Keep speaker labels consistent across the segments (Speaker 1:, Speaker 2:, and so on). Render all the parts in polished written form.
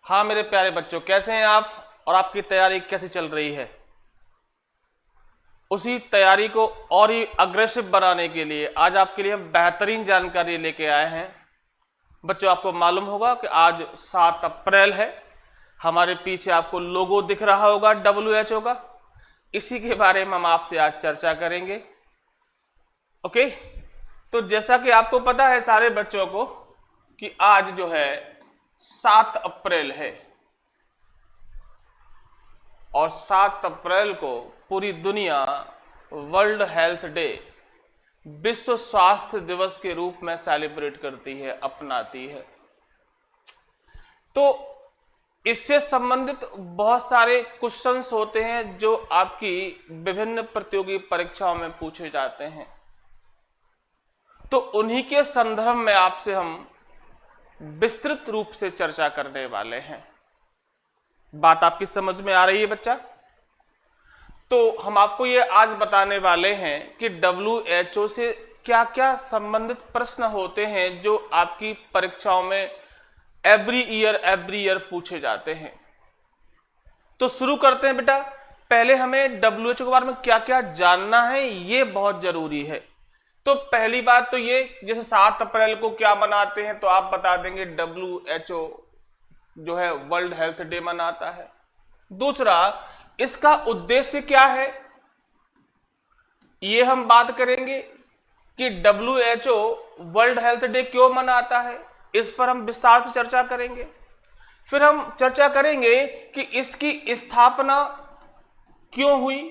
Speaker 1: हाँ मेरे प्यारे बच्चों, कैसे हैं आप और आपकी तैयारी कैसी चल रही है। उसी तैयारी को और ही अग्रेसिव बनाने के लिए आज आपके लिए हम बेहतरीन जानकारी लेके आए हैं। बच्चों, आपको मालूम होगा कि आज 7 अप्रैल है। हमारे पीछे आपको लोगो दिख रहा होगा WHO का। इसी के बारे में हम आपसे आज चर्चा करेंगे। ओके, तो जैसा कि आपको पता है सारे बच्चों को कि आज जो है 7 अप्रैल है और 7 अप्रैल को पूरी दुनिया वर्ल्ड हेल्थ डे, विश्व स्वास्थ्य दिवस के रूप में सेलिब्रेट करती है, अपनाती है। तो इससे संबंधित बहुत सारे क्वेश्चंस होते हैं जो आपकी विभिन्न प्रतियोगी परीक्षाओं में पूछे जाते हैं। तो उन्हीं के संदर्भ में आपसे हम विस्तृत रूप से चर्चा करने वाले हैं। बात आपकी समझ में आ रही है बच्चा? तो हम आपको ये आज बताने वाले हैं कि WHO से क्या क्या संबंधित प्रश्न होते हैं जो आपकी परीक्षाओं में एवरी ईयर पूछे जाते हैं। तो शुरू करते हैं बेटा। पहले हमें WHO के बारे में क्या क्या जानना है, ये बहुत जरूरी है। तो पहली बात तो ये, जैसे 7 अप्रैल को क्या मनाते हैं, तो आप बता देंगे WHO जो है वर्ल्ड हेल्थ डे मनाता है। दूसरा, इसका उद्देश्य क्या है, ये हम बात करेंगे कि WHO वर्ल्ड हेल्थ डे क्यों मनाता है, इस पर हम विस्तार से चर्चा करेंगे। फिर हम चर्चा करेंगे कि इसकी स्थापना क्यों हुई।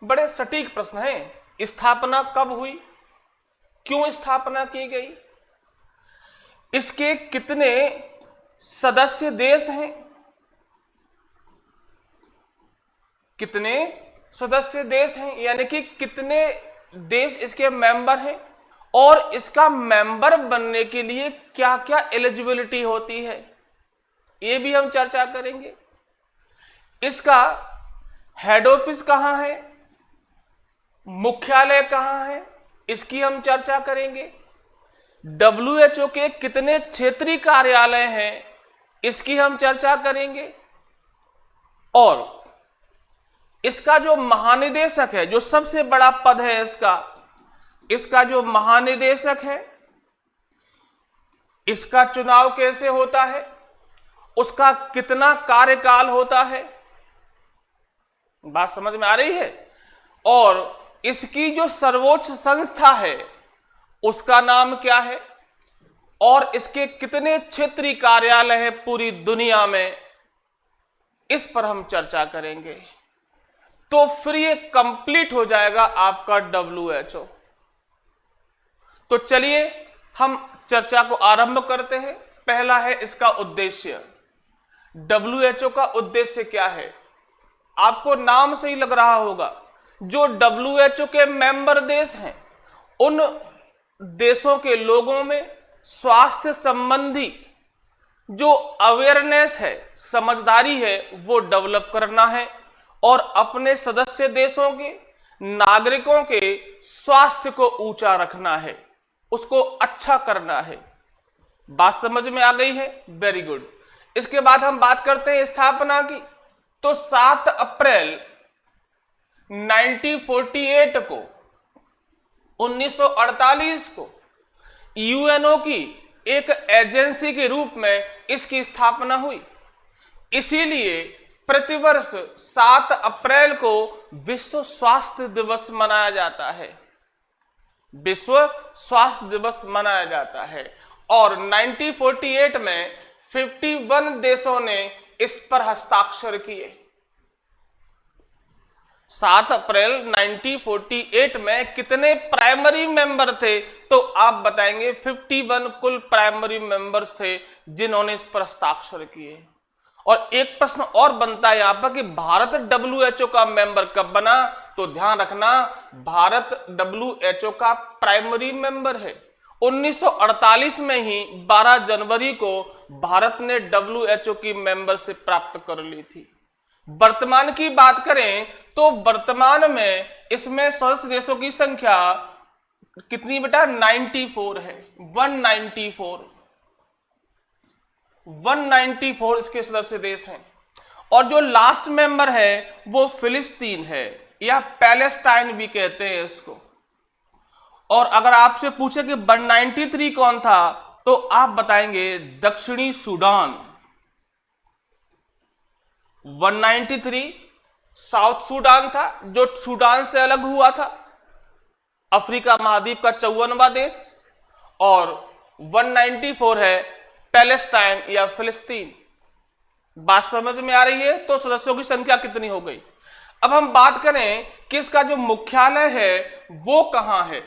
Speaker 1: बड़े सटीक प्रश्न हैं, स्थापना कब हुई, क्यों स्थापना की गई, इसके कितने सदस्य देश हैं, कितने सदस्य देश हैं, यानी कि कितने देश इसके मेंबर हैं, और इसका मेंबर बनने के लिए क्या क्या एलिजिबिलिटी होती है, ये भी हम चर्चा करेंगे। इसका हेड ऑफिस कहां है, मुख्यालय कहां है, इसकी हम चर्चा करेंगे। WHO के कितने क्षेत्रीय कार्यालय हैं, इसकी हम चर्चा करेंगे। और इसका जो महानिदेशक है, जो सबसे बड़ा पद है इसका जो महानिदेशक है, इसका चुनाव कैसे होता है, उसका कितना कार्यकाल होता है, बात समझ में आ रही है। और इसकी जो सर्वोच्च संस्था है उसका नाम क्या है, और इसके कितने क्षेत्रीय कार्यालय हैं पूरी दुनिया में, इस पर हम चर्चा करेंगे। तो फिर ये कंप्लीट हो जाएगा आपका WHO। तो चलिए हम चर्चा को आरंभ करते हैं। पहला है इसका उद्देश्य। WHO का उद्देश्य क्या है, आपको नाम से ही लग रहा होगा। जो WHO के मेंबर देश हैं, उन देशों के लोगों में स्वास्थ्य संबंधी जो अवेयरनेस है, समझदारी है, वो डेवलप करना है और अपने सदस्य देशों के नागरिकों के स्वास्थ्य को ऊंचा रखना है, उसको अच्छा करना है। बात समझ में आ गई है? Very good. इसके बाद हम बात करते हैं स्थापना की। तो 7 अप्रैल 1948 को 1948 को UNO की एक एजेंसी के रूप में इसकी स्थापना हुई। इसीलिए प्रतिवर्ष 7 अप्रैल को विश्व स्वास्थ्य दिवस मनाया जाता है, विश्व स्वास्थ्य दिवस मनाया जाता है। और 1948 में 51 देशों ने इस पर हस्ताक्षर किए। 7 अप्रैल 1948 में कितने प्राइमरी मेंबर थे, तो आप बताएंगे 51 कुल प्राइमरी मेंबर्स थे जिन्होंने इस पर हस्ताक्षर किए। और एक प्रश्न और बनता है यहां पर कि भारत WHO का मेंबर कब बना, तो ध्यान रखना भारत WHO का प्राइमरी मेंबर है। 1948 में ही 12 जनवरी को भारत ने WHO की मेंबरशिप प्राप्त कर ली थी। वर्तमान की बात करें तो वर्तमान में इसमें सदस्य देशों की संख्या कितनी बेटा, 94 है, 194। 194 इसके सदस्य देश हैं। और जो लास्ट मेंबर है वो फिलिस्तीन है, या पैलेस्टाइन भी कहते हैं इसको। और अगर आपसे पूछे कि 193 कौन था, तो आप बताएंगे दक्षिणी सूडान। 193 साउथ सूडान था, जो सूडान से अलग हुआ था, अफ्रीका महाद्वीप का 54वां देश। और 194 है पैलेस्टाइन या फिलिस्तीन। बात समझ में आ रही है? तो सदस्यों की संख्या कितनी हो गई। अब हम बात करें कि इसका जो मुख्यालय है वो कहां है,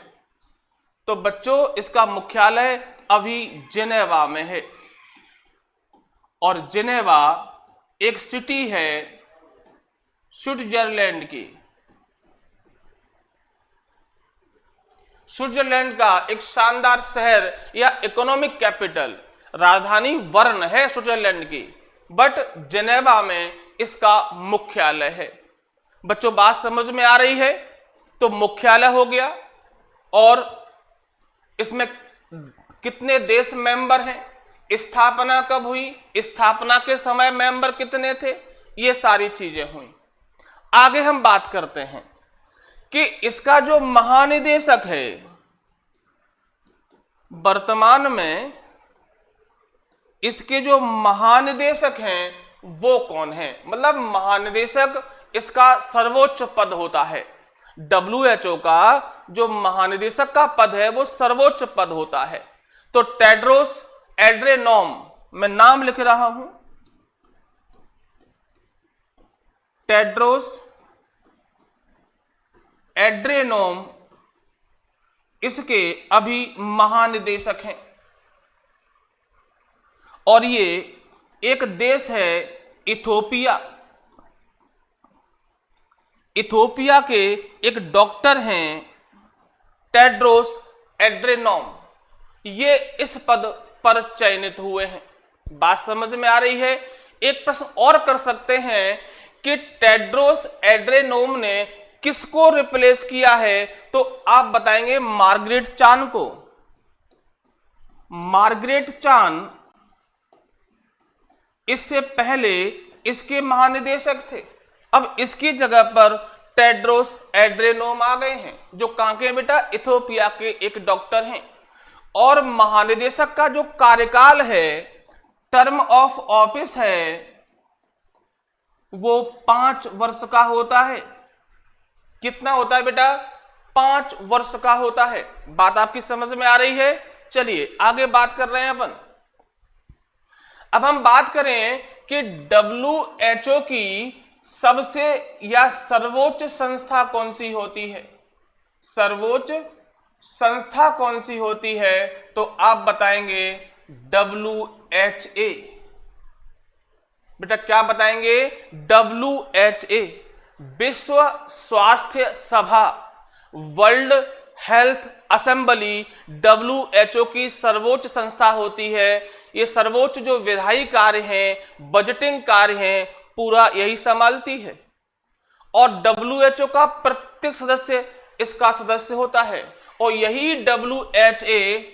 Speaker 1: तो बच्चों इसका मुख्यालय अभी जिनेवा में है। और जिनेवा एक सिटी है स्विट्जरलैंड की। स्विट्जरलैंड का एक शानदार शहर या इकोनॉमिक कैपिटल, राजधानी बर्न है स्विट्जरलैंड की, बट जिनेवा में इसका मुख्यालय है। बच्चों बात समझ में आ रही है? तो मुख्यालय हो गया, और इसमें कितने देश मेंबर हैं, स्थापना कब हुई, स्थापना के समय मेंबर कितने थे, ये सारी चीजें हुई। आगे हम बात करते हैं कि इसका जो महानिदेशक है, वर्तमान में इसके जो महानिदेशक हैं वो कौन है। मतलब महानिदेशक इसका सर्वोच्च पद होता है। WHO का जो महानिदेशक का पद है वो सर्वोच्च पद होता है। तो टेड्रोस एड्रेनोम, मैं नाम लिख रहा हूं, टेड्रोस एड्रेनोम इसके अभी महानिदेशक हैं। और ये एक देश है इथोपिया। इथोपिया के एक डॉक्टर हैं टेड्रोस एड्रेनोम, ये इस पद पर चयनित हुए हैं। बात समझ में आ रही है? एक प्रश्न और कर सकते हैं कि टेड्रोस एड्रेनोम ने किसको रिप्लेस किया है, तो आप बताएंगे मार्गरेट चान को। मार्गरेट चान इससे पहले इसके महानिदेशक थे। अब इसकी जगह पर टेड्रोस एड्रेनोम आ गए हैं, जो कहां के बेटा, इथोपिया के एक डॉक्टर हैं। और महानिदेशक का जो कार्यकाल है, टर्म ऑफ ऑफिस है, वो 5 वर्ष का होता है। कितना होता है बेटा? 5 वर्ष का होता है। बात आपकी समझ में आ रही है? चलिए आगे बात कर रहे हैं अपन। अब हम बात करें कि WHO की सबसे या सर्वोच्च संस्था कौन सी होती है। सर्वोच्च संस्था कौन सी होती है, तो आप बताएंगे WHA। बेटा क्या बताएंगे? WHA, विश्व स्वास्थ्य सभा, वर्ल्ड हेल्थ असेंबली WHO की सर्वोच्च संस्था होती है। ये सर्वोच्च जो विधायी कार्य हैं, बजटिंग कार्य हैं, पूरा यही संभालती है। और WHO का प्रत्येक सदस्य इसका सदस्य होता है। और यही WHO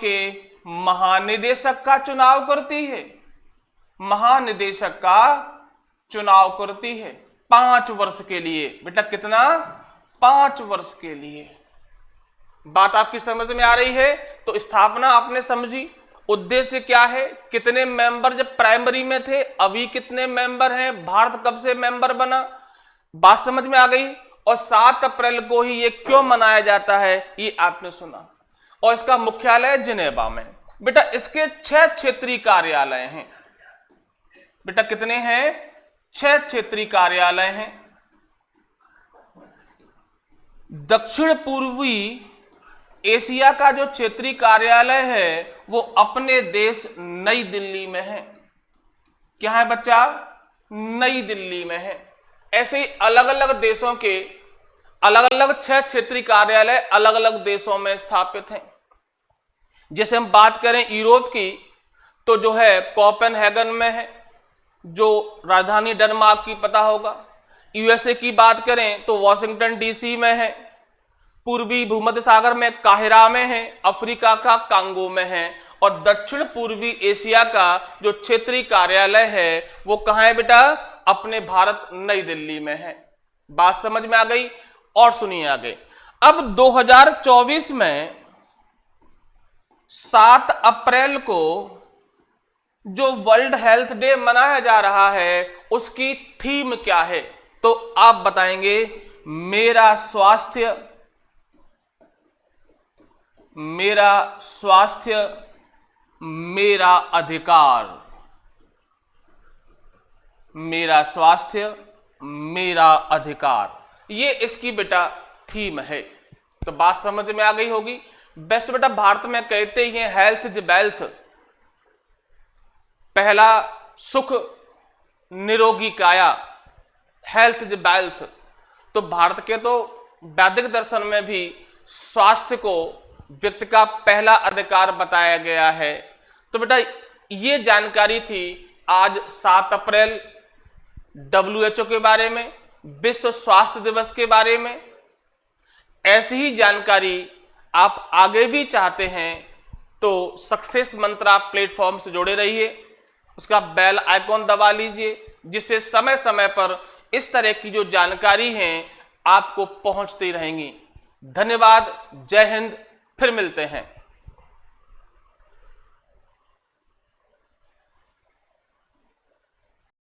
Speaker 1: के महानिदेशक का चुनाव करती है। महानिदेशक का चुनाव करती है 5 वर्ष के लिए। बेटा कितना? 5 वर्ष के लिए। बात आपकी समझ में आ रही है? तो स्थापना आपने समझी, उद्देश्य क्या है, कितने मेंबर जब प्राइमरी में थे, अभी कितने मेंबर हैं, भारत कब से मेंबर बना, बात समझ में आ गई। और 7 अप्रैल को ही ये क्यों मनाया जाता है, ये आपने सुना। और इसका मुख्यालय जिनेवा में। बेटा इसके 6 क्षेत्रीय कार्यालय हैं। बेटा कितने हैं? 6 क्षेत्रीय कार्यालय हैं। दक्षिण पूर्वी एशिया का जो क्षेत्रीय कार्यालय है वो अपने देश नई दिल्ली में है। क्या है बच्चा? नई दिल्ली में है। ऐसे ही अलग अलग देशों के अलग अलग 6 क्षेत्रीय कार्यालय अलग अलग देशों में स्थापित हैं। जैसे हम बात करें यूरोप की, तो जो है कोपेनहेगन में है, जो राजधानी डेनमार्क की पता होगा। USA की बात करें तो वॉशिंगटन DC में है। पूर्वी भूमध्य सागर में काहिरा में है। अफ्रीका का कांगो में है। और दक्षिण पूर्वी एशिया का जो क्षेत्रीय कार्यालय है वो कहां है बेटा? अपने भारत नई दिल्ली में है। बात समझ में आ गई? और सुनिए आगे। अब 2024 में 7 अप्रैल को जो वर्ल्ड हेल्थ डे मनाया जा रहा है उसकी थीम क्या है? तो आप बताएंगे मेरा स्वास्थ्य, मेरा स्वास्थ्य मेरा अधिकार, मेरा स्वास्थ्य मेरा अधिकार, ये इसकी बेटा थीम है। तो बात समझ में आ गई होगी। बेस्ट बेटा भारत में कहते ही हैं हेल्थ इज वेल्थ, पहला सुख निरोगी काया, हेल्थ इज वेल्थ। तो भारत के तो वैदिक दर्शन में भी स्वास्थ्य को व्यक्ति का पहला अधिकार बताया गया है। तो बेटा ये जानकारी थी आज 7 अप्रैल WHO के बारे में, विश्व स्वास्थ्य दिवस के बारे में। ऐसी ही जानकारी आप आगे भी चाहते हैं तो सक्सेस मंत्रा प्लेटफॉर्म से जुड़े रहिए, उसका बेल आइकॉन दबा लीजिए, जिससे समय समय पर इस तरह की जो जानकारी है आपको पहुंचती रहेंगी। धन्यवाद, जय हिंद, फिर मिलते हैं।